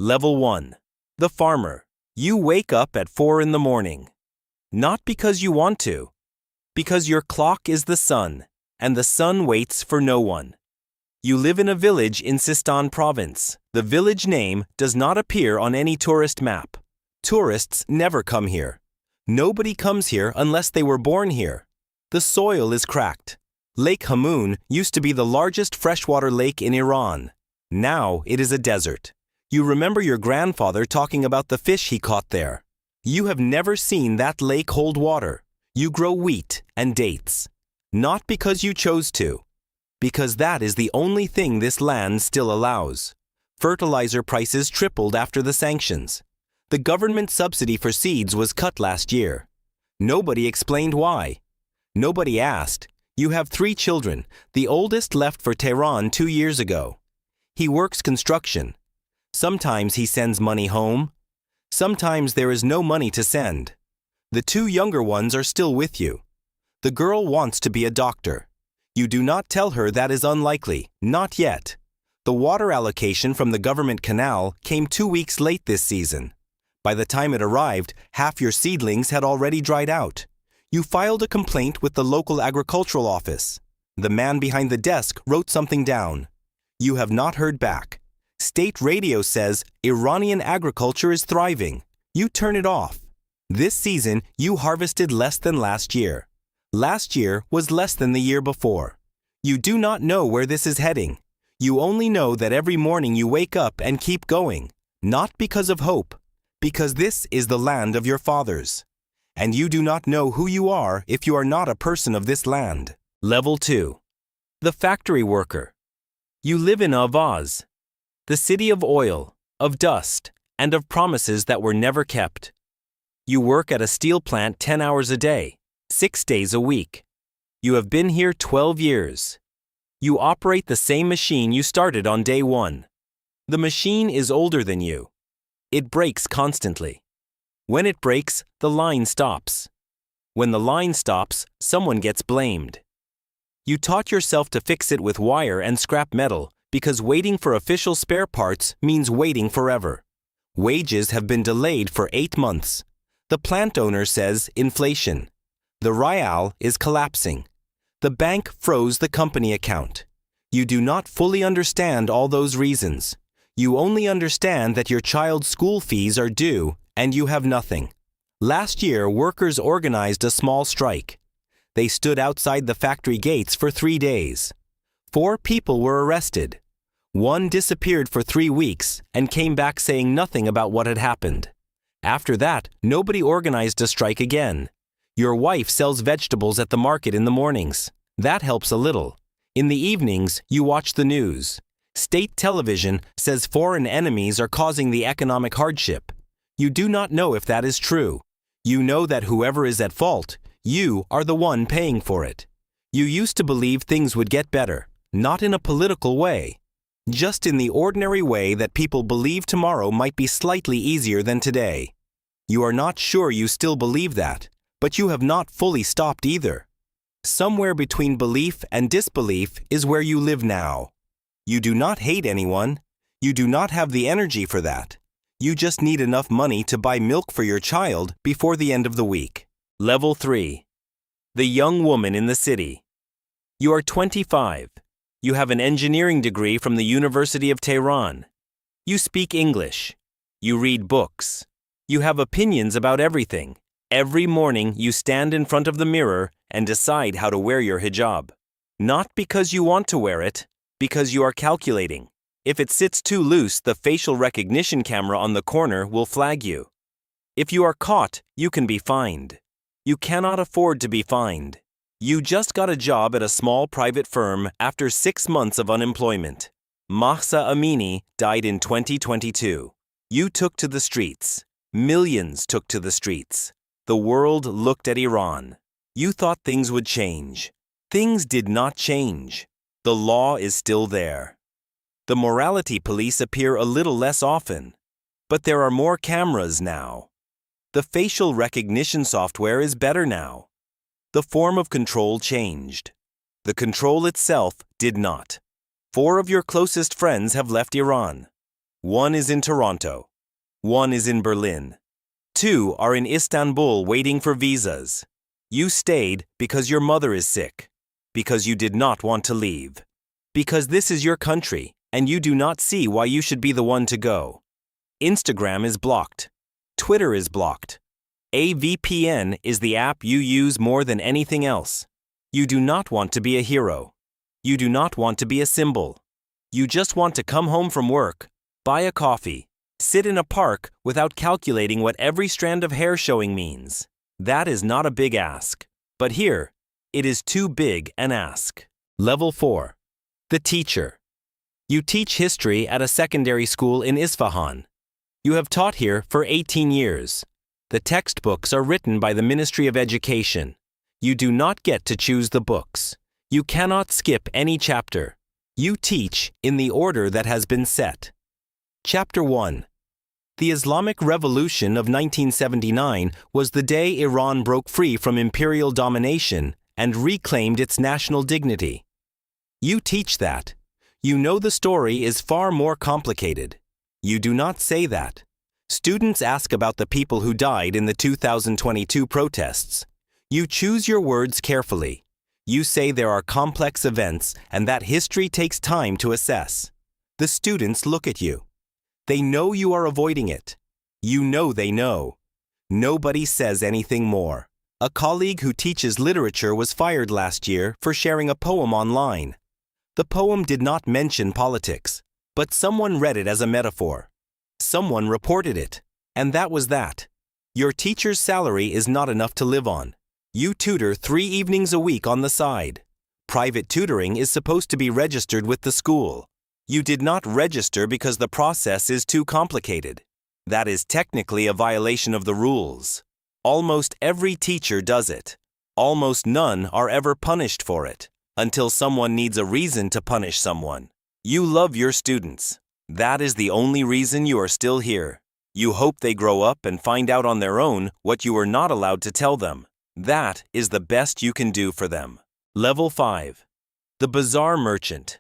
Level 1. The farmer. You wake up at 4 in the morning. Not because you want to. Because your clock is the sun, and the sun waits for no one. You live in a village in Sistan province. The village name does not appear on any tourist map. Tourists never come here. Nobody comes here unless they were born here. The soil is cracked. Lake Hamoun used to be the largest freshwater lake in Iran. Now it is a desert. You remember your grandfather talking about the fish he caught there. You have never seen that lake hold water. You grow wheat and dates. Not because you chose to. Because that is the only thing this land still allows. Fertilizer prices tripled after the sanctions. The government subsidy for seeds was cut last year. Nobody explained why. Nobody asked. You have 3 children. The oldest left for Tehran 2 years ago. He works construction. Sometimes he sends money home. Sometimes there is no money to send. The 2 younger ones are still with you. The girl wants to be a doctor. You do not tell her that is unlikely, not yet. The water allocation from the government canal came 2 weeks late this season. By the time it arrived, half your seedlings had already dried out. You filed a complaint with the local agricultural office. The man behind the desk wrote something down. You have not heard back. State radio says Iranian agriculture is thriving. You turn it off. This season, you harvested less than last year. Last year was less than the year before. You do not know where this is heading. You only know that every morning you wake up and keep going, not because of hope, because this is the land of your fathers. And you do not know who you are if you are not a person of this land. Level 2. The factory worker. You live in Ahvaz, the city of oil, of dust, and of promises that were never kept. You work at a steel plant 10 hours a day, 6 days a week. You have been here 12 years. You operate the same machine you started on day 1. The machine is older than you. It breaks constantly. When it breaks, the line stops. When the line stops, someone gets blamed. You taught yourself to fix it with wire and scrap metal because waiting for official spare parts means waiting forever. Wages have been delayed for 8 months. The plant owner says inflation. The rial is collapsing. The bank froze the company account. You do not fully understand all those reasons. You only understand that your child's school fees are due and you have nothing. Last year, workers organized a small strike. They stood outside the factory gates for 3 days. 4 people were arrested. 1 disappeared for 3 weeks and came back saying nothing about what had happened. After that, nobody organized a strike again. Your wife sells vegetables at the market in the mornings. That helps a little. In the evenings, you watch the news. State television says foreign enemies are causing the economic hardship. You do not know if that is true. You know that whoever is at fault, you are the one paying for it. You used to believe things would get better, not in a political way. Just in the ordinary way that people believe tomorrow might be slightly easier than today. You are not sure you still believe that, but you have not fully stopped either. Somewhere between belief and disbelief is where you live now. You do not hate anyone. You do not have the energy for that. You just need enough money to buy milk for your child before the end of the week. Level 3. The young woman in the city. You are 25. You have an engineering degree from the University of Tehran. You speak English. You read books. You have opinions about everything. Every morning you stand in front of the mirror and decide how to wear your hijab. Not because you want to wear it, because you are calculating. If it sits too loose, the facial recognition camera on the corner will flag you. If you are caught, you can be fined. You cannot afford to be fined. You just got a job at a small private firm after 6 months of unemployment. Mahsa Amini died in 2022. You took to the streets. Millions took to the streets. The world looked at Iran. You thought things would change. Things did not change. The law is still there. The morality police appear a little less often, but there are more cameras now. The facial recognition software is better now. The form of control changed. The control itself did not. 4 of your closest friends have left Iran. 1 is in Toronto. 1 is in Berlin. 2 are in Istanbul waiting for visas. You stayed because your mother is sick, because you did not want to leave, because this is your country and you do not see why you should be the one to go. Instagram is blocked. Twitter is blocked. A VPN is the app you use more than anything else. You do not want to be a hero. You do not want to be a symbol. You just want to come home from work, buy a coffee, sit in a park without calculating what every strand of hair showing means. That is not a big ask. But here, it is too big an ask. Level 4. The teacher. You teach history at a secondary school in Isfahan. You have taught here for 18 years. The textbooks are written by the Ministry of Education. You do not get to choose the books. You cannot skip any chapter. You teach in the order that has been set. Chapter 1. The Islamic Revolution of 1979 was the day Iran broke free from imperial domination and reclaimed its national dignity. You teach that. You know the story is far more complicated. You do not say that. Students ask about the people who died in the 2022 protests. You choose your words carefully. You say there are complex events and that history takes time to assess. The students look at you. They know you are avoiding it. You know they know. Nobody says anything more. A colleague who teaches literature was fired last year for sharing a poem online. The poem did not mention politics, but someone read it as a metaphor. Someone reported it, and that was that. Your teacher's salary is not enough to live on. You tutor 3 evenings a week on the side. Private tutoring is supposed to be registered with the school. You did not register because the process is too complicated. That is technically a violation of the rules. Almost every teacher does it. Almost none are ever punished for it, until someone needs a reason to punish someone. You love your students. That is the only reason you are still here. You hope they grow up and find out on their own what you were not allowed to tell them. That is the best you can do for them. Level 5. The Bazaar Merchant.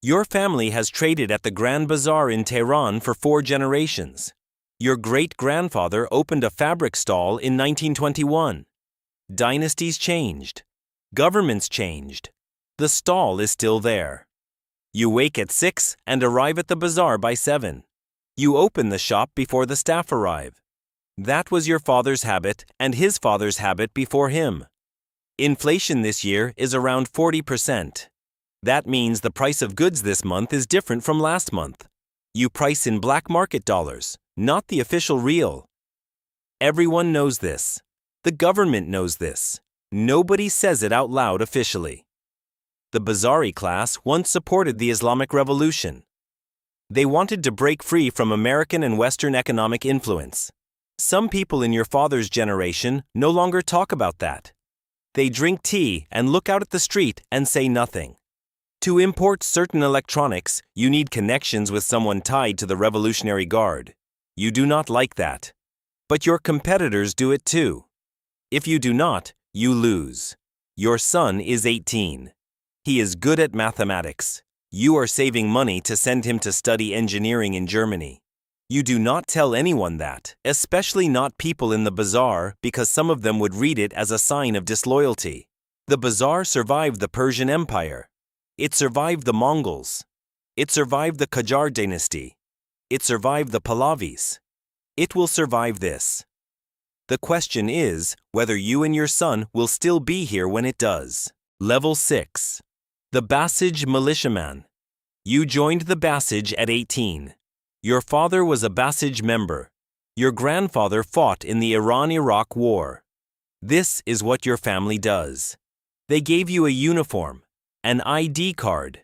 Your family has traded at the Grand Bazaar in Tehran for 4 generations. Your great-grandfather opened a fabric stall in 1921. Dynasties changed. Governments changed. The stall is still there. You wake at 6 and arrive at the bazaar by 7. You open the shop before the staff arrive. That was your father's habit and his father's habit before him. Inflation this year is around 40%. That means the price of goods this month is different from last month. You price in black market dollars, not the official real. Everyone knows this. The government knows this. Nobody says it out loud officially. The Bazari class once supported the Islamic Revolution. They wanted to break free from American and Western economic influence. Some people in your father's generation no longer talk about that. They drink tea and look out at the street and say nothing. To import certain electronics, you need connections with someone tied to the Revolutionary Guard. You do not like that. But your competitors do it too. If you do not, you lose. Your son is 18. He is good at mathematics. You are saving money to send him to study engineering in Germany. You do not tell anyone that, especially not people in the bazaar, because some of them would read it as a sign of disloyalty. The bazaar survived the Persian Empire. It survived the Mongols. It survived the Qajar dynasty. It survived the Pahlavis. It will survive this. The question is whether you and your son will still be here when it does. Level 6. The Basij Militiaman. You joined the Basij at 18. Your father was a Basij member. Your grandfather fought in the Iran-Iraq War. This is what your family does. They gave you a uniform, an ID card,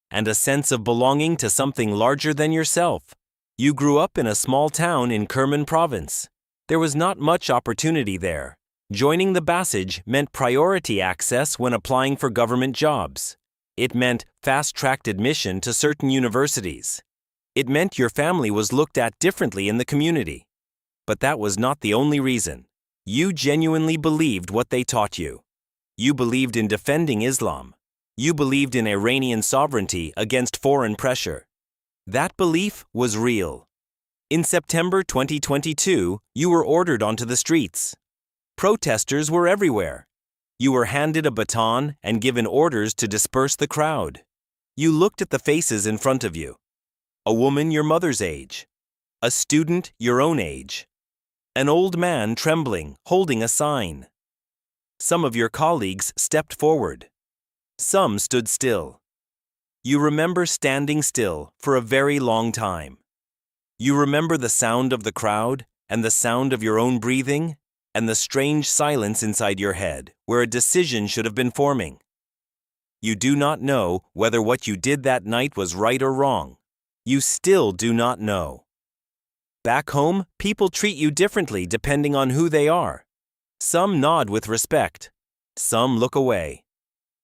and a sense of belonging to something larger than yourself. You grew up in a small town in Kerman province. There was not much opportunity there. Joining the Basij meant priority access when applying for government jobs. It meant fast-tracked admission to certain universities. It meant your family was looked at differently in the community. But that was not the only reason. You genuinely believed what they taught you. You believed in defending Islam. You believed in Iranian sovereignty against foreign pressure. That belief was real. In September 2022, you were ordered onto the streets. Protesters were everywhere. You were handed a baton and given orders to disperse the crowd. You looked at the faces in front of you. A woman your mother's age. A student your own age. An old man trembling, holding a sign. Some of your colleagues stepped forward. Some stood still. You remember standing still for a very long time. You remember the sound of the crowd and the sound of your own breathing and the strange silence inside your head where a decision should have been forming. You do not know whether what you did that night was right or wrong. You still do not know. Back home, people treat you differently depending on who they are. Some nod with respect. Some look away.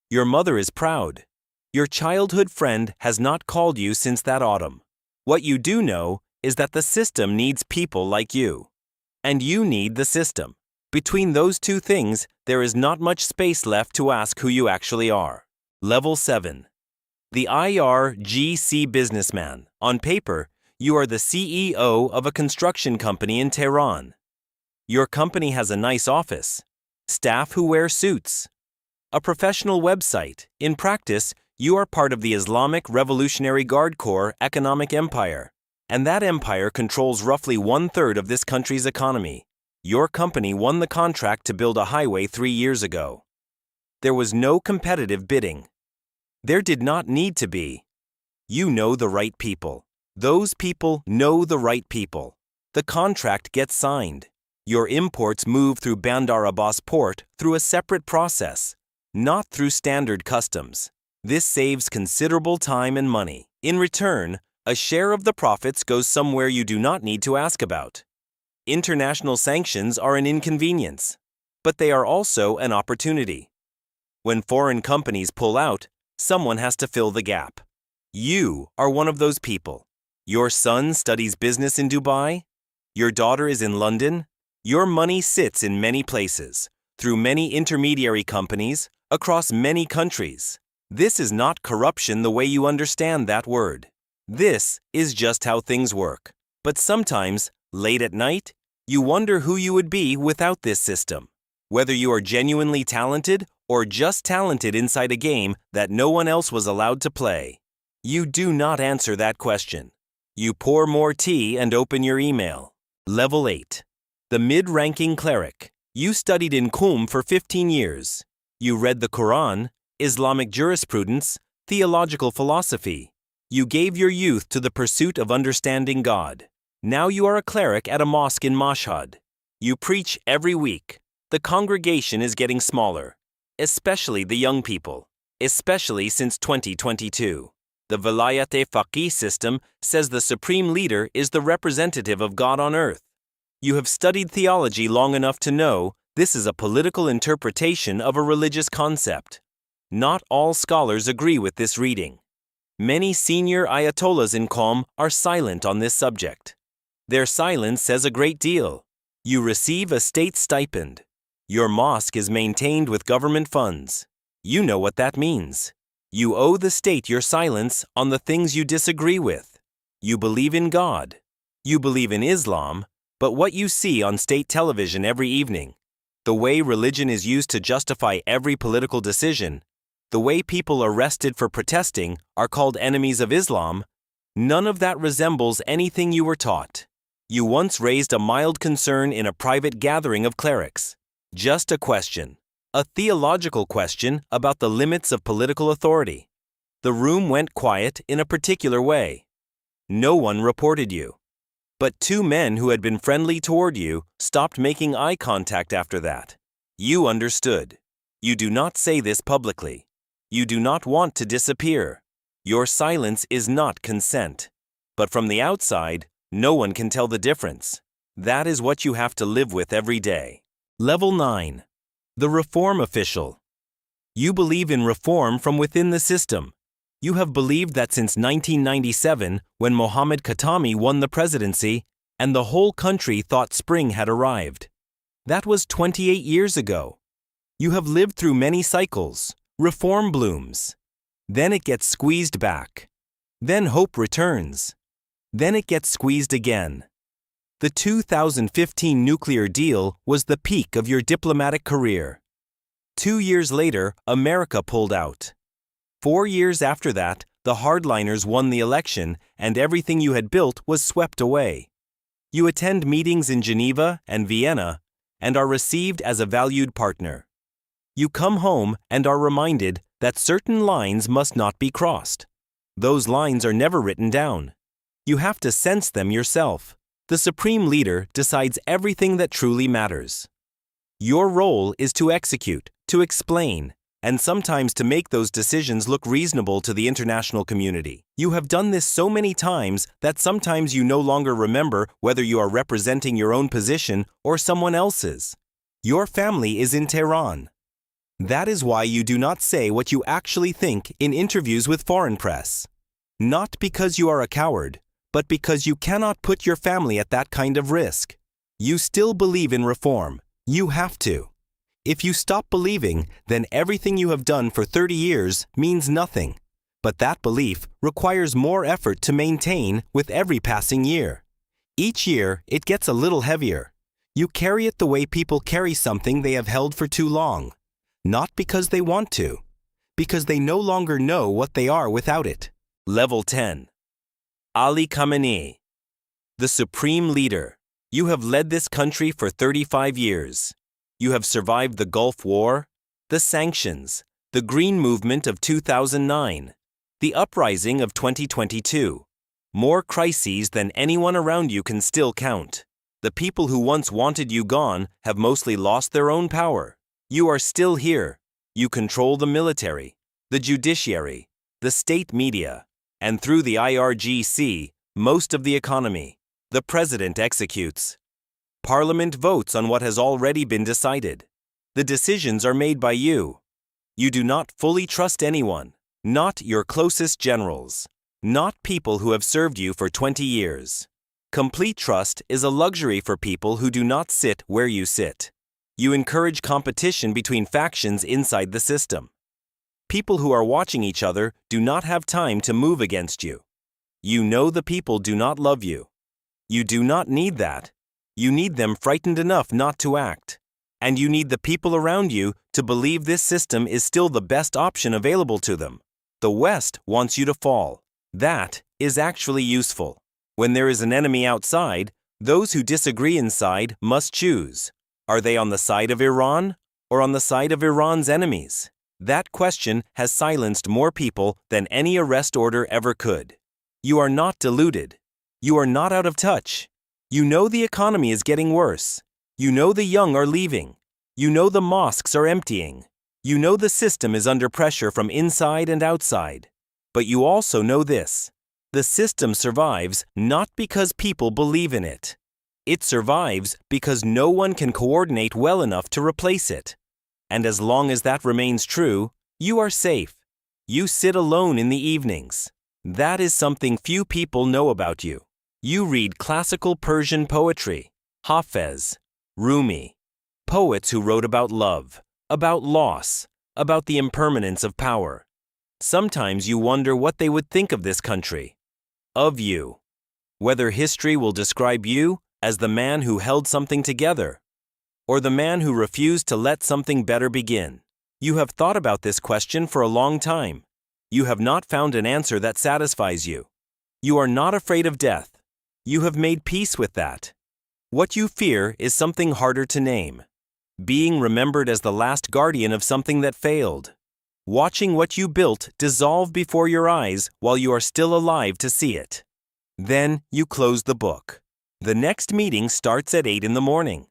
Your mother is proud. Your childhood friend has not called you since that autumn. What you do know is that the system needs people like you. And you need the system. Between those two things, there is not much space left to ask who you actually are. Level 7. The IRGC businessman. On paper, you are the CEO of a construction company in Tehran. Your company has a nice office, staff who wear suits, a professional website. In practice, you are part of the Islamic Revolutionary Guard Corps economic empire, and that empire controls roughly 1/3 of this country's economy. Your company won the contract to build a highway 3 years ago. There was no competitive bidding. There did not need to be. You know the right people. Those people know the right people. The contract gets signed. Your imports move through Bandar Abbas port through a separate process, not through standard customs. This saves considerable time and money. In return, a share of the profits goes somewhere you do not need to ask about. International sanctions are an inconvenience, but they are also an opportunity. When foreign companies pull out, someone has to fill the gap. You are one of those people. Your son studies business in Dubai. Your daughter is in London. Your money sits in many places, through many intermediary companies, across many countries. This is not corruption the way you understand that word. This is just how things work. But sometimes, late at night, you wonder who you would be without this system. Whether you are genuinely talented or just talented inside a game that no one else was allowed to play. You do not answer that question. You pour more tea and open your email. Level 8. The mid-ranking cleric. You studied in Qom for 15 years. You read the Quran, Islamic jurisprudence, theological philosophy. You gave your youth to the pursuit of understanding God. Now you are a cleric at a mosque in Mashhad. You preach every week. The congregation is getting smaller, especially the young people, especially since 2022. The Vilayat-e-Faqih system says the supreme leader is the representative of God on earth. You have studied theology long enough to know this is a political interpretation of a religious concept. Not all scholars agree with this reading. Many senior ayatollahs in Qom are silent on this subject. Their silence says a great deal. You receive a state stipend. Your mosque is maintained with government funds. You know what that means. You owe the state your silence on the things you disagree with. You believe in God. You believe in Islam, but what you see on state television every evening, the way religion is used to justify every political decision, the way people arrested for protesting are called enemies of Islam, none of that resembles anything you were taught. You once raised a mild concern in a private gathering of clerics. Just a question. A theological question about the limits of political authority. The room went quiet in a particular way. No one reported you. But 2 men who had been friendly toward you stopped making eye contact after that. You understood. You do not say this publicly. You do not want to disappear. Your silence is not consent. But from the outside, no one can tell the difference. That is what you have to live with every day. Level 9. The reform official. You believe in reform from within the system. You have believed that since 1997, when Mohammad Khatami won the presidency, and the whole country thought spring had arrived. That was 28 years ago. You have lived through many cycles. Reform blooms. Then it gets squeezed back. Then hope returns. Then it gets squeezed again. The 2015 nuclear deal was the peak of your diplomatic career. 2 years later, America pulled out. 4 years after that, the hardliners won the election and everything you had built was swept away. You attend meetings in Geneva and Vienna and are received as a valued partner. You come home and are reminded that certain lines must not be crossed. Those lines are never written down. You have to sense them yourself. The supreme leader decides everything that truly matters. Your role is to execute, to explain, and sometimes to make those decisions look reasonable to the international community. You have done this so many times that sometimes you no longer remember whether you are representing your own position or someone else's. Your family is in Tehran. That is why you do not say what you actually think in interviews with foreign press. Not because you are a coward, but because you cannot put your family at that kind of risk. You still believe in reform. You have to. If you stop believing, then everything you have done for 30 years means nothing. But that belief requires more effort to maintain with every passing year. Each year, it gets a little heavier. You carry it the way people carry something they have held for too long. Not because they want to, because they no longer know what they are without it. Level 10. Ali Khamenei. The supreme leader. You have led this country for 35 years. You have survived the Gulf War, the sanctions, the Green Movement of 2009, the uprising of 2022. More crises than anyone around you can still count. The people who once wanted you gone have mostly lost their own power. You are still here. You control the military, the judiciary, the state media, and through the IRGC, most of the economy. The president executes. Parliament votes on what has already been decided. The decisions are made by you. You do not fully trust anyone, not your closest generals, not people who have served you for 20 years. Complete trust is a luxury for people who do not sit where you sit. You encourage competition between factions inside the system. People who are watching each other do not have time to move against you. You know the people do not love you. You do not need that. You need them frightened enough not to act. And you need the people around you to believe this system is still the best option available to them. The West wants you to fall. That is actually useful. When there is an enemy outside, those who disagree inside must choose. Are they on the side of Iran or on the side of Iran's enemies? That question has silenced more people than any arrest order ever could. You are not deluded. You are not out of touch. You know the economy is getting worse. You know the young are leaving. You know the mosques are emptying. You know the system is under pressure from inside and outside. But you also know this. The system survives not because people believe in it. It survives because no one can coordinate well enough to replace it. And as long as that remains true, you are safe. You sit alone in the evenings. That is something few people know about you. You read classical Persian poetry, Hafez, Rumi, poets who wrote about love, about loss, about the impermanence of power. Sometimes you wonder what they would think of this country, of you. Whether history will describe you as the man who held something together, or the man who refused to let something better begin. You have thought about this question for a long time. You have not found an answer that satisfies you. You are not afraid of death. You have made peace with that. What you fear is something harder to name. Being remembered as the last guardian of something that failed. Watching what you built dissolve before your eyes while you are still alive to see it. Then you close the book. The next meeting starts at 8 in the morning.